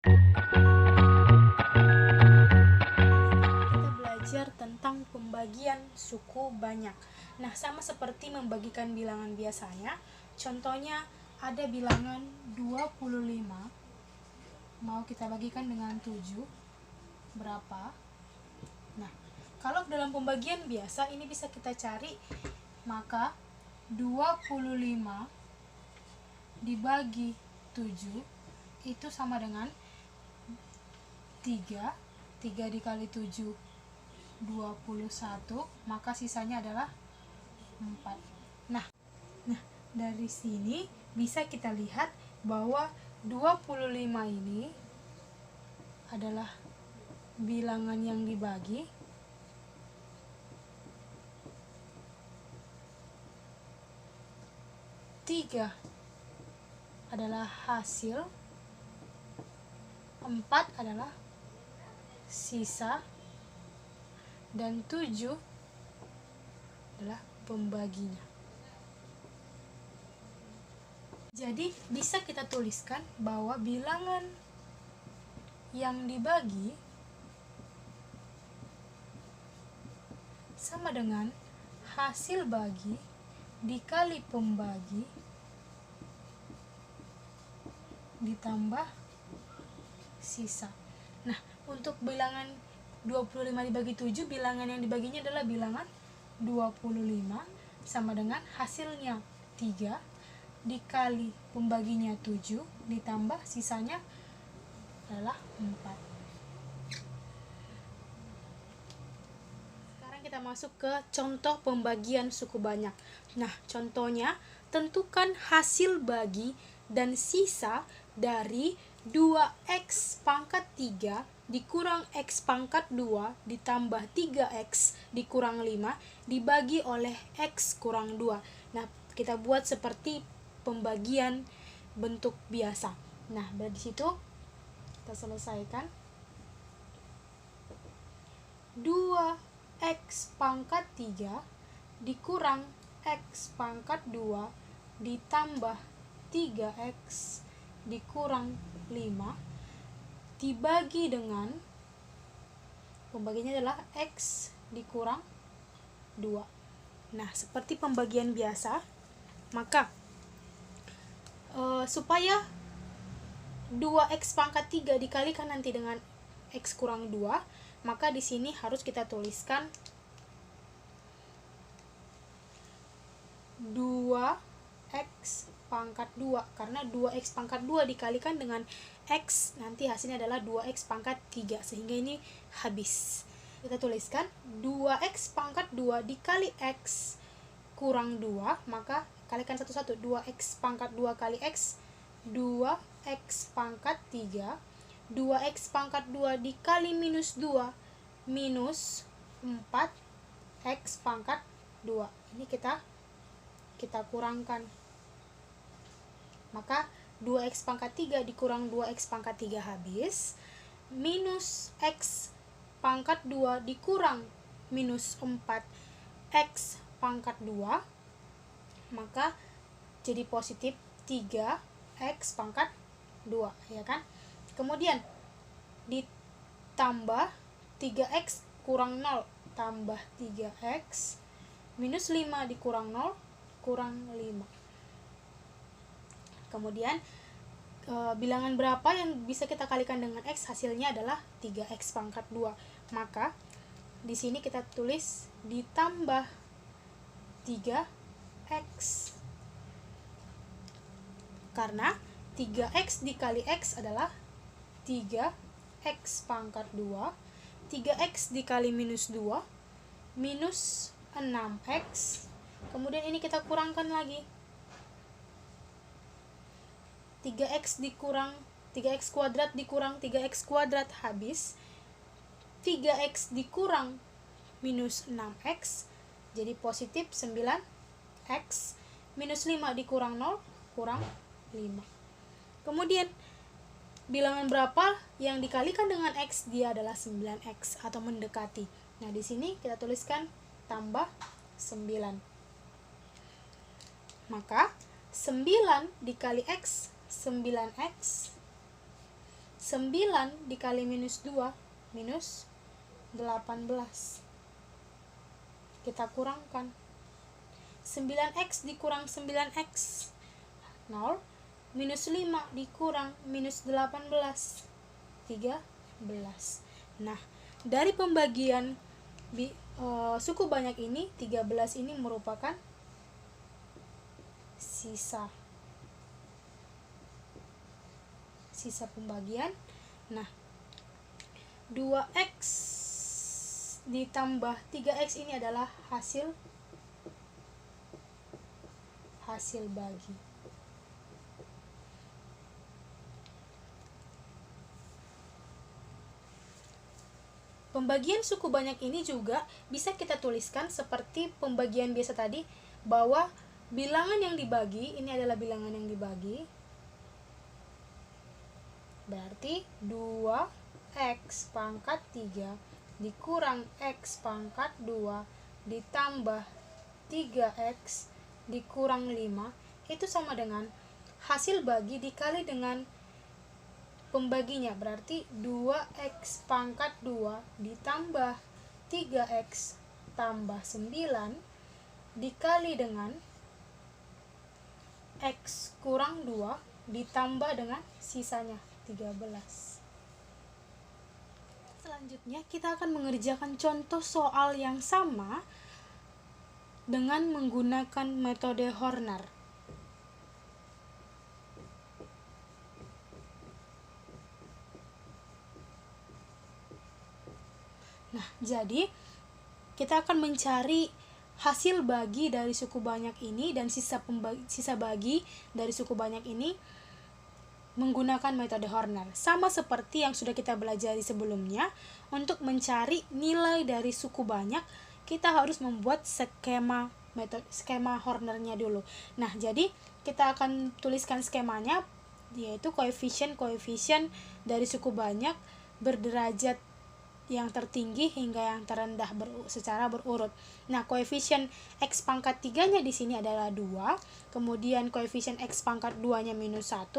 Kita belajar tentang pembagian suku banyak. Nah, sama seperti membagikan bilangan biasanya, contohnya ada bilangan 25, mau kita bagikan dengan 7, berapa? Nah, kalau dalam pembagian biasa ini bisa kita cari, maka 25 dibagi 7 itu sama dengan 3 dikali 7 21, maka sisanya adalah 4. Nah, dari sini bisa kita lihat bahwa 25 ini adalah bilangan yang dibagi, tiga adalah hasil, 4 adalah sisa, dan 7 adalah pembaginya. Jadi bisa kita tuliskan bahwa bilangan yang dibagi sama dengan hasil bagi dikali pembagi ditambah sisa. Nah, untuk bilangan 25 dibagi 7, bilangan yang dibaginya adalah bilangan 25 sama dengan hasilnya 3 dikali pembaginya 7 ditambah sisanya adalah 4. Sekarang kita masuk ke contoh pembagian suku banyak. Nah, contohnya tentukan hasil bagi dan sisa dari 2x pangkat 3 dikurang x pangkat 2 ditambah 3x dikurang 5 dibagi oleh x kurang 2. Nah, kita buat seperti pembagian bentuk biasa. Nah, dari situ kita selesaikan. 2x pangkat 3 dikurang x pangkat 2 ditambah 3x dikurang 5 dibagi dengan, pembagiannya adalah x dikurang 2. Nah, seperti pembagian biasa, maka supaya 2x pangkat 3 dikalikan nanti dengan x kurang 2, maka di sini harus kita tuliskan 2x pangkat 2, karena 2x pangkat 2 dikalikan dengan x, nanti hasilnya adalah 2x pangkat 3, sehingga ini habis. Kita tuliskan 2x pangkat 2 dikali x kurang 2, maka kalikan satu-satu. 2x pangkat 2 kali x, 2x pangkat 3, 2x pangkat 2 dikali minus 2, minus 4x pangkat 2. Ini kita kurangkan. Maka 2x pangkat 3 dikurang 2x pangkat 3 habis, minus x pangkat 2 dikurang minus 4x pangkat 2, maka jadi positif 3x pangkat 2, ya kan? Kemudian ditambah 3x kurang 0 tambah 3x minus 5 dikurang 0 kurang 5. Kemudian bilangan berapa yang bisa kita kalikan dengan x, hasilnya adalah 3x pangkat 2. Maka di sini kita tulis ditambah 3x, karena 3x dikali x adalah 3x pangkat 2, 3x dikali minus 2 minus 6x, kemudian ini kita kurangkan lagi, 3x dikurang 3x kuadrat dikurang 3x kuadrat habis, 3x dikurang minus 6x jadi positif 9x, minus 5 dikurang 0 kurang 5. Kemudian bilangan berapa yang dikalikan dengan x, dia adalah 9x atau mendekati. Nah, di sini kita tuliskan tambah 9. Maka 9 dikali x 9x 9 dikali minus 2, minus 18. Kita kurangkan. 9x dikurang 9x, 0. Minus 5 dikurang minus 18, 13. Nah, dari pembagian suku banyak ini, 13 ini merupakan sisa pembagian. Nah, 2x ditambah 3x ini adalah hasil bagi. Pembagian suku banyak ini juga bisa kita tuliskan seperti pembagian biasa tadi, bahwa bilangan yang dibagi, ini adalah bilangan yang dibagi, berarti 2x pangkat 3 dikurang x pangkat 2 ditambah 3x dikurang 5, itu sama dengan hasil bagi dikali dengan pembaginya, berarti 2x pangkat 2 ditambah 3x tambah 9 dikali dengan x kurang 2 ditambah dengan sisanya 13. Selanjutnya kita akan mengerjakan contoh soal yang sama dengan menggunakan metode Horner. Nah, jadi kita akan mencari hasil bagi dari suku banyak ini dan sisa bagi dari suku banyak ini menggunakan metode Horner. Sama seperti yang sudah kita pelajari sebelumnya, untuk mencari nilai dari suku banyak, kita harus membuat skema Hornernya dulu. Nah, jadi kita akan tuliskan skemanya, yaitu koefisien dari suku banyak berderajat yang tertinggi hingga yang terendah secara berurut. Nah, koefisien x pangkat 3-nya di sini adalah 2, kemudian koefisien x pangkat 2-nya minus 1,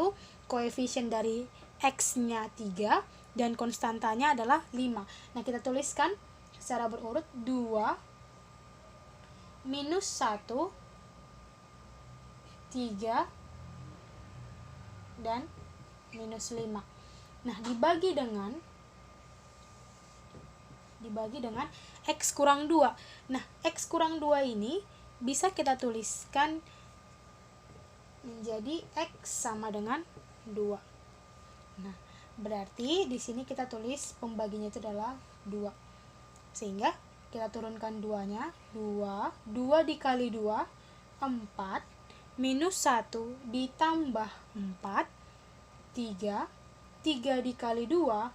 koefisien dari x-nya 3, dan konstantanya adalah 5. Nah, kita tuliskan secara berurut 2, minus 1, 3, dan minus 5. Nah, dibagi dengan x kurang 2. Nah, x kurang 2 ini bisa kita tuliskan menjadi x sama dengan 2. Nah, berarti di sini kita tulis pembaginya itu adalah 2. Sehingga kita turunkan 2-nya, 2 dikali 2, 4, minus 1 ditambah 4, 3 dikali 2,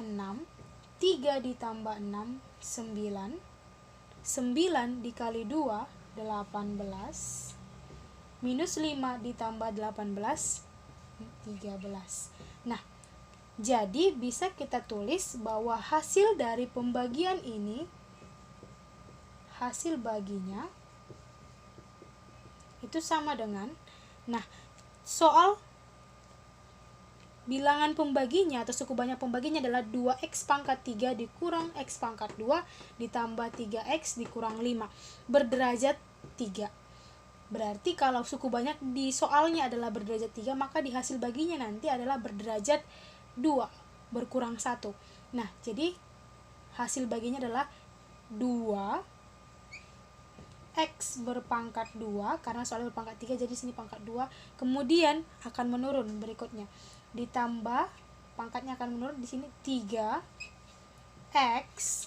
6, 3 ditambah 6, 9 dikali 2, 18, minus 5 ditambah 18, 13. Nah, jadi bisa kita tulis bahwa hasil dari pembagian ini, hasil baginya itu sama dengan, nah, soal bilangan pembaginya atau suku banyak pembaginya adalah 2x pangkat 3 dikurang x pangkat 2 ditambah 3x dikurang 5 berderajat 3. Berarti kalau suku banyak di soalnya adalah berderajat 3, maka di hasil baginya nanti adalah berderajat 2 berkurang 1. Nah, jadi hasil baginya adalah 2x berpangkat 2, karena soalnya berpangkat 3 jadi sini pangkat 2, kemudian akan menurun berikutnya, ditambah pangkatnya akan menurun di sini 3x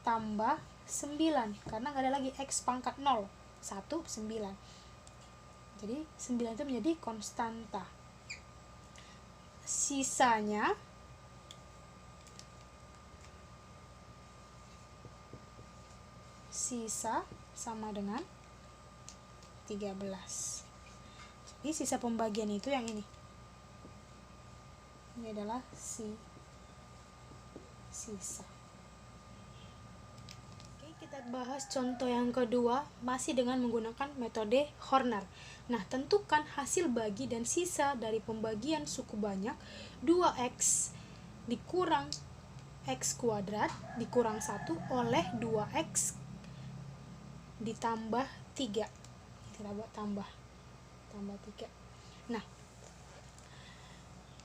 tambah 9, karena nggak ada lagi x pangkat 0, 1, 9. Jadi 9 itu menjadi konstanta. Sisanya sama dengan 13. Jadi sisa pembagian itu yang ini. Ini adalah sisa. Oke, Kita bahas contoh yang kedua, masih dengan menggunakan metode Horner. Nah, tentukan hasil bagi dan sisa dari pembagian suku banyak 2x dikurang x kuadrat dikurang 1 oleh 2x ditambah 3. Kita buat tambah 3. Nah,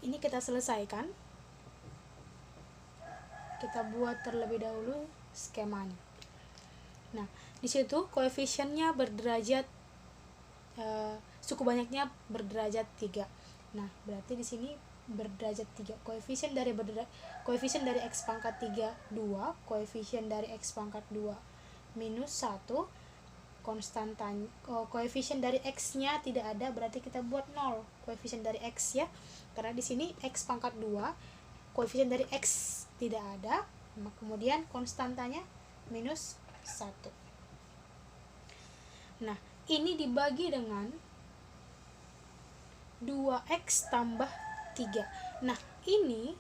ini kita selesaikan. Kita buat terlebih dahulu skemanya. Nah, di situ koefisiennya berderajat suku banyaknya berderajat 3. Nah, berarti di sini berderajat 3. Koefisien dari x pangkat 3 2, koefisien dari x pangkat 2 minus 1, koefisien dari x-nya tidak ada, berarti kita buat 0 koefisien dari x ya. Karena di sini x pangkat 2, koefisien dari x tidak ada, kemudian konstantanya minus 1. Nah, ini dibagi dengan 2x tambah 3. Nah, ini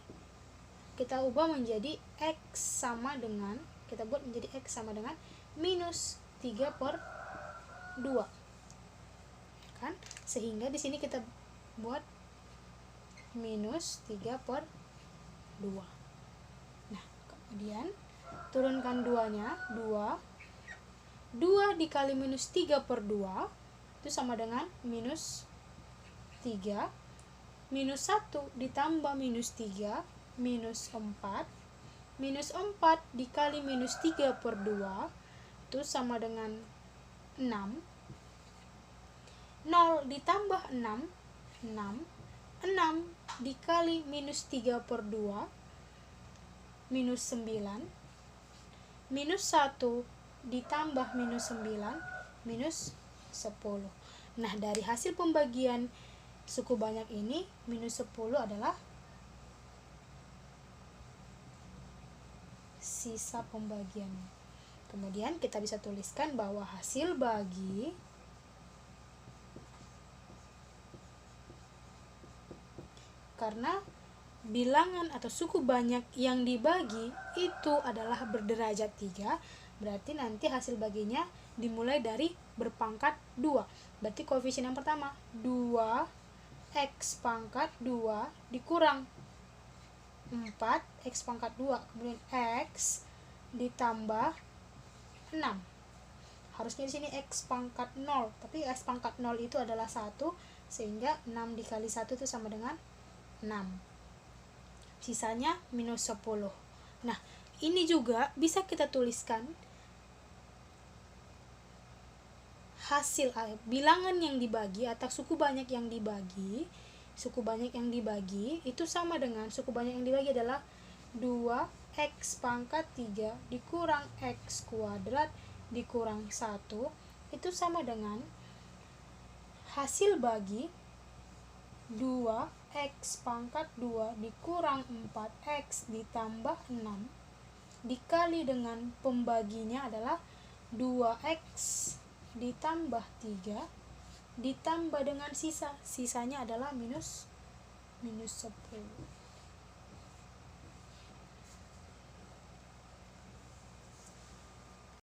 kita ubah menjadi x sama dengan, kita buat menjadi x sama dengan minus 3 per 2. Kan? Sehingga di sini kita buat minus 3 per 2. Nah, kemudian turunkan 2-nya, 2 dikali minus 3 per 2 itu sama dengan minus 3, minus 1 ditambah minus 3, minus 4, minus 4 dikali minus 3 per 2 itu sama dengan 6, 0 ditambah 6, 6 dikali minus 3 per 2 minus 9, minus 1 ditambah minus 9 minus 10. Nah, dari hasil pembagian suku banyak ini minus 10 adalah sisa pembagiannya. Kemudian kita bisa tuliskan bahwa hasil bagi karena bilangan atau suku banyak yang dibagi itu adalah berderajat 3, berarti nanti hasil baginya dimulai dari berpangkat 2. Berarti koefisien yang pertama 2x pangkat 2 dikurang 4x pangkat 2, kemudian x ditambah 6. Harusnya di sini x pangkat 0, tapi x pangkat 0 itu adalah 1, sehingga 6 dikali 1 itu sama dengan 6. Sisanya minus 10. Nah, ini juga bisa kita tuliskan hasil bilangan yang dibagi atau suku banyak yang dibagi itu sama dengan suku banyak yang dibagi adalah 2x pangkat 3 dikurang x kuadrat dikurang 1 itu sama dengan hasil bagi 2x pangkat 2 dikurang 4x ditambah 6 dikali dengan pembaginya adalah 2x ditambah 3 ditambah dengan sisanya adalah minus 10.